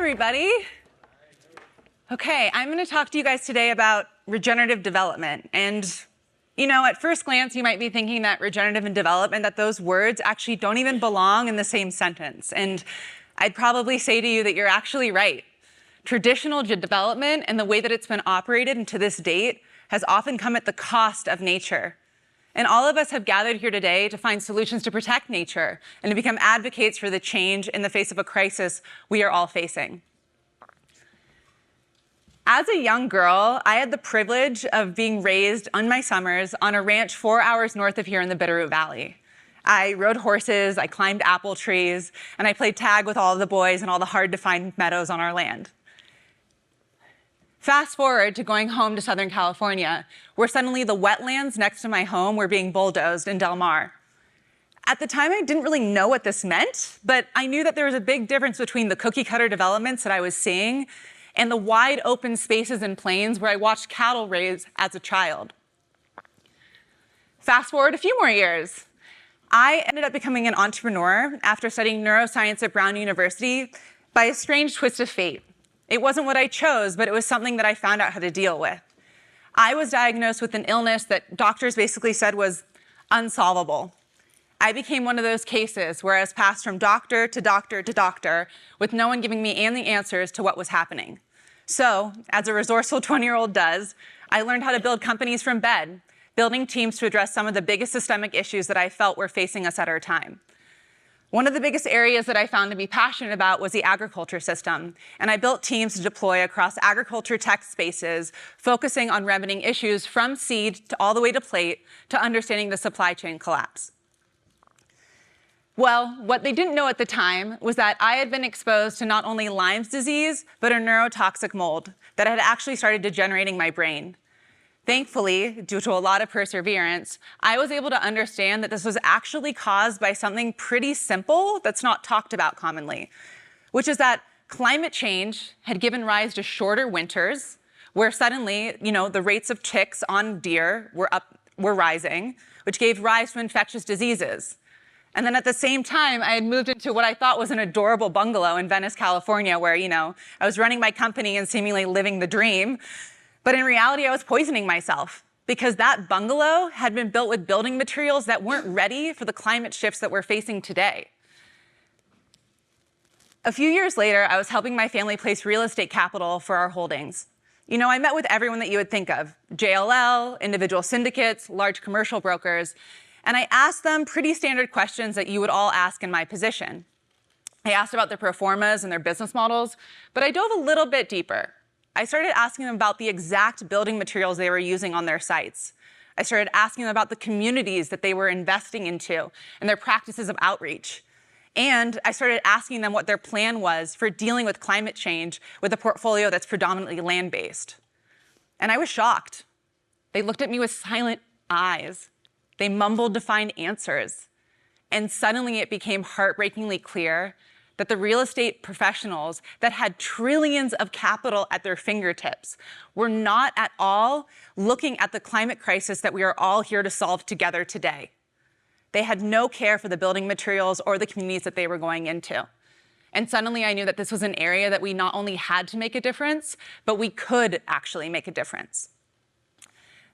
everybody. Okay, I'm going to talk to you guys today about regenerative development. And, you know, at first glance, you might be thinking that regenerative and development, that those words actually don't even belong in the same sentence. And I'd probably say to you that you're actually right. Traditional development and the way that it's been operated and to this date has often come at the cost of nature. And all of us have gathered here today to find solutions to protect nature and to become advocates for the change in the face of a crisis we are all facing. As a young girl, I had the privilege of being raised on my summers on a ranch 4 hours north of here in the Bitterroot Valley. I rode horses, I climbed apple trees, and I played tag with all of the boys in all the hard-to-find meadows on our land. Fast forward to going home to Southern California, where suddenly the wetlands next to my home were being bulldozed in Del Mar. At the time, I didn't really know what this meant, but I knew that there was a big difference between the cookie-cutter developments that I was seeing and the wide open spaces and plains where I watched cattle raise as a child. Fast forward a few more years. I ended up becoming an entrepreneur after studying neuroscience at Brown University by a strange twist of fate. It wasn't what I chose, but it was something that I found out how to deal with. I was diagnosed with an illness that doctors basically said was unsolvable. I became one of those cases where I was passed from doctor to doctor to doctor with no one giving me any answers to what was happening. So, as a resourceful 20-year-old does, I learned how to build companies from bed, building teams to address some of the biggest systemic issues that I felt were facing us at our time. One of the biggest areas that I found to be passionate about was the agriculture system, and I built teams to deploy across agriculture tech spaces, focusing on remedying issues from seed to all the way to plate to understanding the supply chain collapse. Well, what they didn't know at the time was that I had been exposed to not only Lyme's disease, but a neurotoxic mold that had actually started degenerating my brain. Thankfully, due to a lot of perseverance, I was able to understand that this was actually caused by something pretty simple that's not talked about commonly, which is that climate change had given rise to shorter winters, where suddenly, the rates of ticks on deer were rising, which gave rise to infectious diseases. And then at the same time, I had moved into what I thought was an adorable bungalow in Venice, California, where, I was running my company and seemingly living the dream. But in reality, I was poisoning myself because that bungalow had been built with building materials that weren't ready for the climate shifts that we're facing today. A few years later, I was helping my family place real estate capital for our holdings. I met with everyone that you would think of, JLL, individual syndicates, large commercial brokers, and I asked them pretty standard questions that you would all ask in my position. I asked about their pro formas and their business models, but I dove a little bit deeper. I started asking them about the exact building materials they were using on their sites. I started asking them about the communities that they were investing into and their practices of outreach. And I started asking them what their plan was for dealing with climate change with a portfolio that's predominantly land-based. And I was shocked. They looked at me with silent eyes. They mumbled to find answers. And suddenly it became heartbreakingly clear that the real estate professionals that had trillions of capital at their fingertips were not at all looking at the climate crisis that we are all here to solve together today. They had no care for the building materials or the communities that they were going into. And suddenly I knew that this was an area that we not only had to make a difference, but we could actually make a difference.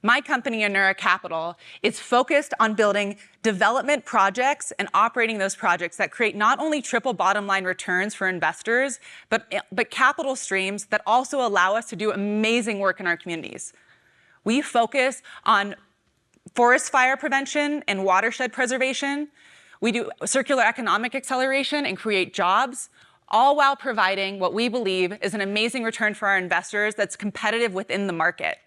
My company, Anura Capital, is focused on building development projects and operating those projects that create not only triple bottom line returns for investors, but capital streams that also allow us to do amazing work in our communities. We focus on forest fire prevention and watershed preservation. We do circular economic acceleration and create jobs, all while providing what we believe is an amazing return for our investors that's competitive within the market.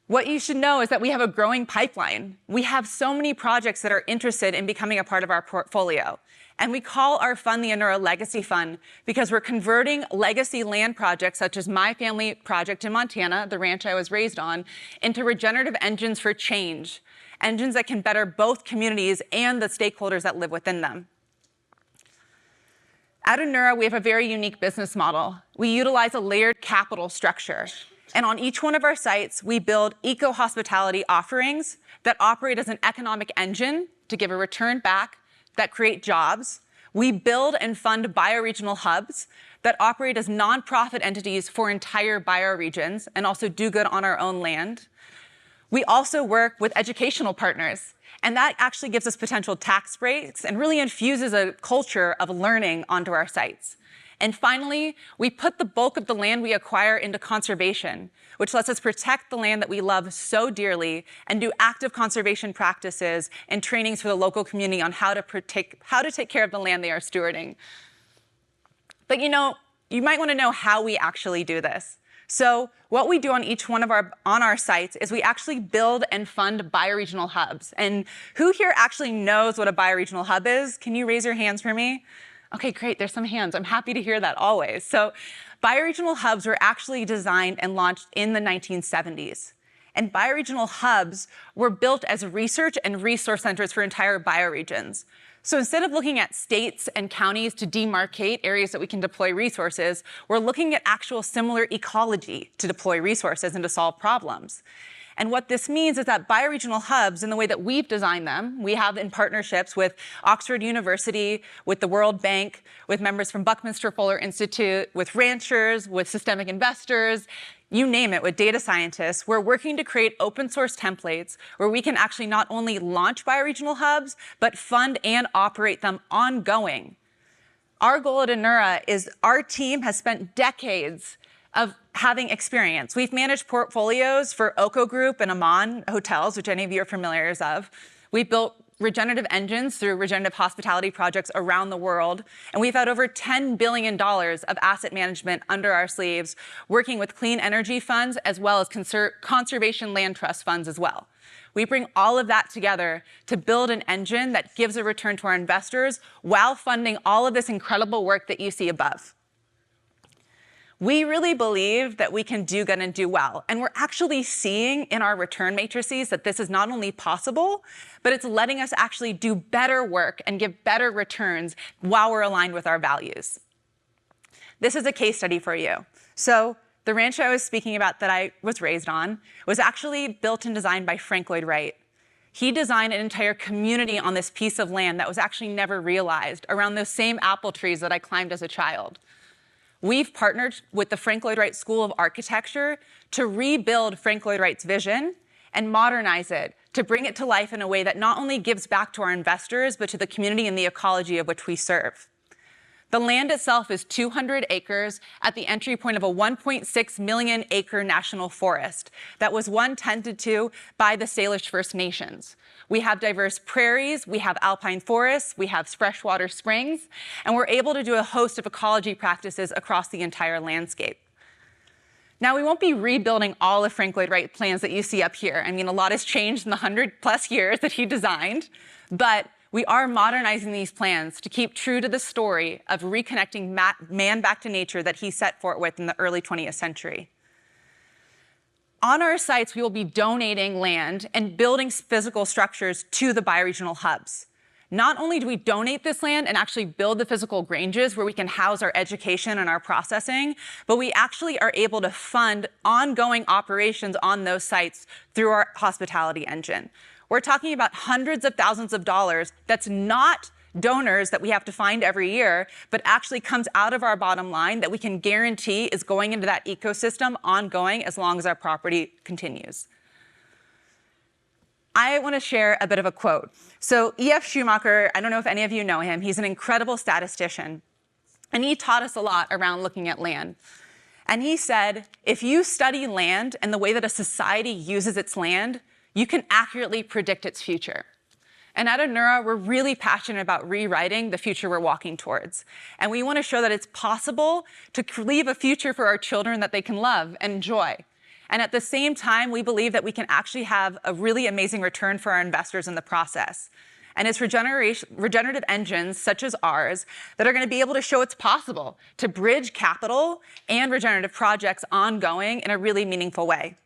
What you should know is that we have a growing pipeline. We have so many projects that are interested in becoming a part of our portfolio. And we call our fund the Anura Legacy Fund because we're converting legacy land projects, such as my family project in Montana, the ranch I was raised on, into regenerative engines for change, engines that can better both communities and the stakeholders that live within them. At Anura, we have a very unique business model. We utilize a layered capital structure. And on each one of our sites, we build eco-hospitality offerings that operate as an economic engine to give a return back, that create jobs, We build and fund bioregional hubs that operate as nonprofit entities for entire bioregions and also do good on our own land. We also work with educational partners, and that actually gives us potential tax breaks and really infuses a culture of learning onto our sites. And finally, we put the bulk of the land we acquire into conservation, which lets us protect the land that we love so dearly and do active conservation practices and trainings for the local community on how to take care of the land they are stewarding. But you might want to know how we actually do this. So what we do on each one of our sites is we actually build and fund bioregional hubs. And who here actually knows what a bioregional hub is? Can you raise your hands for me? Okay, great, there's some hands. I'm happy to hear that always. So bioregional hubs were actually designed and launched in the 1970s. And bioregional hubs were built as research and resource centers for entire bioregions. So instead of looking at states and counties to demarcate areas that we can deploy resources, we're looking at actual similar ecology to deploy resources and to solve problems. And what this means is that bioregional hubs, in the way that we've designed them, we have in partnerships with Oxford University, with the World Bank, with members from Buckminster Fuller Institute, with ranchers, with systemic investors, you name it, with data scientists. We're working to create open source templates where we can actually not only launch bioregional hubs, but fund and operate them ongoing. Our goal at Anura is our team has spent decades of having experience. We've managed portfolios for Oko Group and Aman hotels, which any of you are familiar of. We built regenerative engines through regenerative hospitality projects around the world. And we've had over $10 billion of asset management under our sleeves, working with clean energy funds as well as conservation land trust funds as well. We bring all of that together to build an engine that gives a return to our investors while funding all of this incredible work that you see above. We really believe that we can do good and do well. And we're actually seeing in our return matrices that this is not only possible, but it's letting us actually do better work and give better returns while we're aligned with our values. This is a case study for you. So the ranch I was speaking about that I was raised on was actually built and designed by Frank Lloyd Wright. He designed an entire community on this piece of land that was actually never realized around those same apple trees that I climbed as a child. We've partnered with the Frank Lloyd Wright School of Architecture to rebuild Frank Lloyd Wright's vision and modernize it to bring it to life in a way that not only gives back to our investors, but to the community and the ecology of which we serve. The land itself is 200 acres at the entry point of a 1.6 million acre national forest that was tended to by the Salish First Nations. We have diverse prairies, we have alpine forests, we have freshwater springs, and we're able to do a host of ecology practices across the entire landscape. Now, we won't be rebuilding all of Frank Lloyd Wright's plans that you see up here. I mean, a lot has changed in the 100+ years that he designed, but we are modernizing these plans to keep true to the story of reconnecting man back to nature that he set forth with in the early 20th century. On our sites, we will be donating land and building physical structures to the bioregional hubs. Not only do we donate this land and actually build the physical granges where we can house our education and our processing, but we actually are able to fund ongoing operations on those sites through our hospitality engine. We're talking about hundreds of thousands of dollars that's not donors that we have to find every year, but actually comes out of our bottom line that we can guarantee is going into that ecosystem ongoing as long as our property continues. I want to share a bit of a quote. So E.F. Schumacher, I don't know if any of you know him, he's an incredible statistician, and he taught us a lot around looking at land. And he said, if you study land and the way that a society uses its land, you can accurately predict its future. And at Anura, we're really passionate about rewriting the future we're walking towards. And we want to show that it's possible to leave a future for our children that they can love and enjoy. And at the same time, we believe that we can actually have a really amazing return for our investors in the process. And it's regenerative engines such as ours that are going to be able to show it's possible to bridge capital and regenerative projects ongoing in a really meaningful way.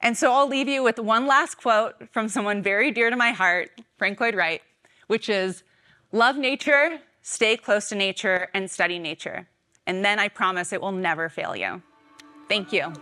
And so I'll leave you with one last quote from someone very dear to my heart, Frank Lloyd Wright, which is, love nature, stay close to nature, and study nature. And then I promise it will never fail you. Thank you.